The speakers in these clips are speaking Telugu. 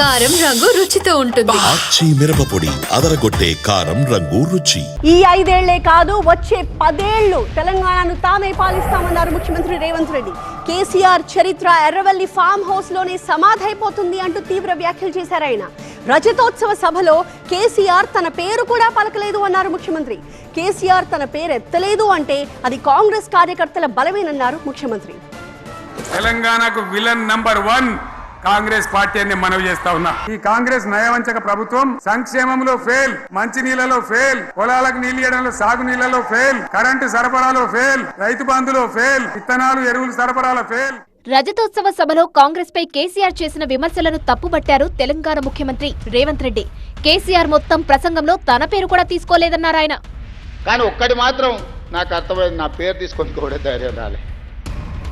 కారం రంగు రుచితో ఉంటుంది. ఆచి మిరపపొడి అదరగొట్టే కారం రంగు రుచి. ఈ 5 ఏళ్లే కాదు వచ్చే 10 ఏళ్లు తెలంగాణను తామే పాలిస్తామన్నారు ముఖ్యమంత్రి రేవంత్ రెడ్డి. కేసీఆర్ చరిత్ర ఎర్రవల్లి ఫామ్ హౌస్ లోనే సమాధైపోతుంది అంటూ తీవ్ర వ్యాఖ్యలు చేశారు ఆయన. రజతోత్సవ సభలో కేసీఆర్ తన పేరు కూడా పలకలేదు అన్నారు ముఖ్యమంత్రి. కేసీఆర్ తన పేరు ఎత్తలేదు అంటే అది కాంగ్రెస్ కార్యకర్తల బలమేనన్నారు ముఖ్యమంత్రి. తెలంగాణకు విలన్ నంబర్ 1 కాంగ్రెస్ పార్టీ అని మనవి చేస్తా ఉన్నా. ఈ కాంగ్రెస్ నయవంచక ప్రభుత్వం సంక్షేమంలో ఫెయిల్, మంచి నీళ్లలో ఫెయిల్, పొలాలకు నీళ్లు ఇవ్వడంలో సాగు నీళ్లలో ఫెయిల్, కరెంటు సరఫరాలో ఫెయిల్, రైతు బంధులో ఫెయిల్, విత్తనాలు ఎరువులు సరఫరాలో ఫెయిల్. రజతోత్సవ సభలో కాంగ్రెస్ పై కేసీఆర్ చేసిన విమర్శలను తప్పుబట్టారు తెలంగాణ ముఖ్యమంత్రి రేవంత్ రెడ్డి. కేసీఆర్ మొత్తం ప్రసంగంలో తన పేరు కూడా తీసుకోలేదన్నారు ఆయన. కానీ ఒక్కటి మాత్రం నాకు అర్థమైంది, నా పేరు తీసుకొని కూడా ధైర్యం రాలే.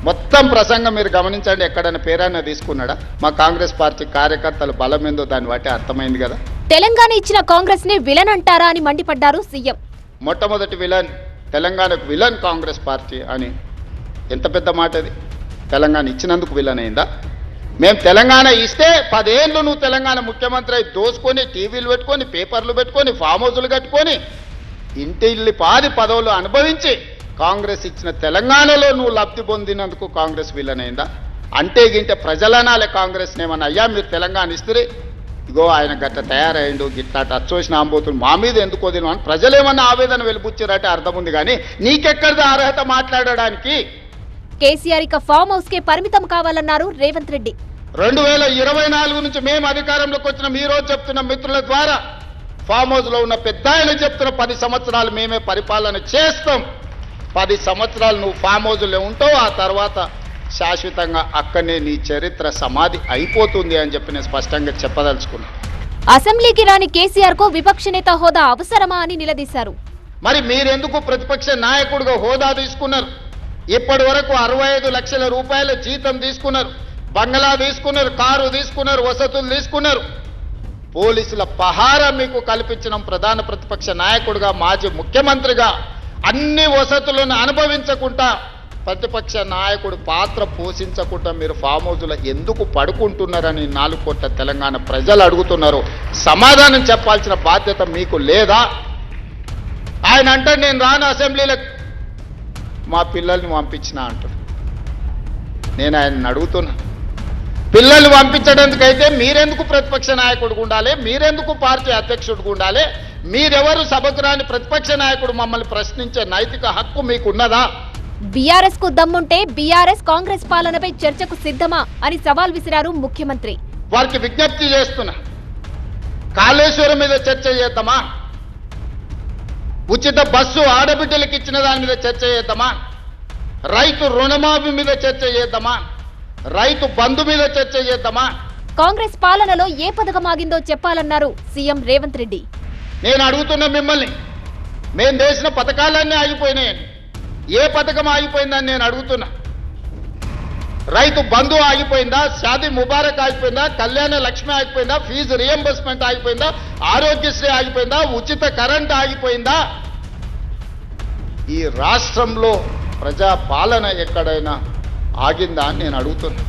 మొత్తం ప్రసంగం మీరు గమనించండి, ఎక్కడైనా పేరైనా తీసుకున్నాడా? మా కాంగ్రెస్ పార్టీ కార్యకర్తల బలం ఏందో దాన్ని బట్టి అర్థమైంది కదా. తెలంగాణ ఇచ్చిన కాంగ్రెస్ ని విలన్ అంటారా అని మండిపడ్డారు సీఎం. మొట్టమొదటి విలన్ తెలంగాణకు విలన్ కాంగ్రెస్ పార్టీ అని ఎంత పెద్ద మాట అది. తెలంగాణ ఇచ్చినందుకు విలన్ అయిందా? మేము తెలంగాణ ఇస్తే 10 ఏళ్ళు నువ్వు తెలంగాణ ముఖ్యమంత్రి అయి దోసుకొని టీవీలు పెట్టుకొని పేపర్లు పెట్టుకొని ఫామ్ హౌజులు కట్టుకొని ఇంటిల్లి పాది పదవులు అనుభవించి కాంగ్రెస్ ఇచ్చిన తెలంగాణలో నువ్వు లబ్ధి పొందినందుకు కాంగ్రెస్ విలన్ అయిందా? అంటే గింటే ప్రజలనాలే కాంగ్రెస్ ఏమన్నా అయ్యా మీరు తెలంగాణ ఇస్తే ఇగో ఆయన గట్ట తయారయ్యిండు గిట్లా అచ్చోసిన ఆంబోతులు మా మీద ఎందుకు వదిన అని ప్రజలేమన్నా ఆవేదన వెలిపుచ్చారంటే అర్థం ఉంది. కానీ నీకెక్కడిది అర్హత మాట్లాడడానికి? కేసీఆర్ ఇక ఫామ్ హౌస్ కే పరిమితం కావాలన్నారు రేవంత్ రెడ్డి. 2024 నుంచి మేము అధికారంలోకి వచ్చిన ఈ రోజు చెప్తున్న మిత్రుల ద్వారా ఫామ్ హౌస్ లో ఉన్న పెద్ద ఆయన చెప్తున్న 10 సంవత్సరాలు మేమే పరిపాలన చేస్తాం. 10 సంవత్సరాలు నువ్వు ఫామ్ హౌస్లో ఉంటావు, ఆ తర్వాత శాశ్వతంగా అక్కడనే నీ చరిత్ర సమాధి అయిపోతుంది అని చెప్పి నేను స్పష్టంగా చెప్పదలుచుకున్నా. అసెంబ్లీకి రాని కేసీఆర్ కు విపక్ష నేత హోదా అవసరమా అని నిలదీశారు. మరి మీరెందుకు ప్రతిపక్ష నాయకుడిగా హోదా తీసుకున్నారు? ఇప్పటి వరకు 65 లక్షల రూపాయల జీతం తీసుకున్నారు, బంగ్లా తీసుకున్నారు, కారు తీసుకున్నారు, వసతులు తీసుకున్నారు. పోలీసుల పహారా మీకు కల్పించిన ప్రధాన ప్రతిపక్ష నాయకుడిగా మాజీ ముఖ్యమంత్రిగా అన్ని వసతులను అనుభవించకుండా ప్రతిపక్ష నాయకుడు పాత్ర పోషించకుండా మీరు ఫామ్ హౌస్లో ఎందుకు పడుకుంటున్నారని 4 కోట్ల తెలంగాణ ప్రజలు అడుగుతున్నారు. సమాధానం చెప్పాల్సిన బాధ్యత మీకు లేదా? ఆయన అంటే నేను రాను అసెంబ్లీలకు, మా పిల్లల్ని పంపించిన అంటారు. నేను ఆయన్ని అడుగుతున్నా, పిల్లల్ని పంపించడానికైతే మీరెందుకు ప్రతిపక్ష నాయకుడిగా ఉండాలి? మీరెందుకు పార్టీ అధ్యక్షుడిగా ఉండాలి? మీరెవరు సభకు రాని ప్రతిపక్ష నాయకుడు మమ్మల్ని ప్రశ్నించే నైతిక హక్కు మీకున్నదా? బీఆర్ఎస్ కు దమ్ముంటే బీఆర్ఎస్ కాంగ్రెస్ పాలనపై చర్చకు సిద్ధమా అని సవాల్ విసిరారు ముఖ్యమంత్రి. వారికి విజ్ఞప్తి చేస్తున్నా, కాళేశ్వరం మీద చర్చ చేద్దామా? ఉచిత బస్సు ఆడబిడ్డలకు ఇచ్చిన దాని మీద చర్చ చేద్దామా? రైతు రుణమాఫీ మీద చర్చ చేద్దామా? రైతు బంధు మీద చర్చ చేద్దామా? కాంగ్రెస్ పాలనలో ఏ పథకం ఆగిందో చెప్పాలన్నారు సీఎం రేవంత్ రెడ్డి. నేను అడుగుతున్నా మిమ్మల్ని, మేము చేసిన పథకాలన్నీ ఆగిపోయినాయని, ఏ పథకం ఆగిపోయిందని నేను అడుగుతున్నా. రైతు బంధు ఆగిపోయిందా? షాదీ ముబారక్ ఆగిపోయిందా? కళ్యాణ లక్ష్మి ఆగిపోయిందా? ఫీజు రియంబర్స్మెంట్ ఆగిపోయిందా? ఆరోగ్యశ్రీ ఆగిపోయిందా? ఉచిత కరెంట్ ఆగిపోయిందా? ఈ రాష్ట్రంలో ప్రజా పాలన ఎక్కడైనా ఆగిందా అని నేను అడుగుతున్నా.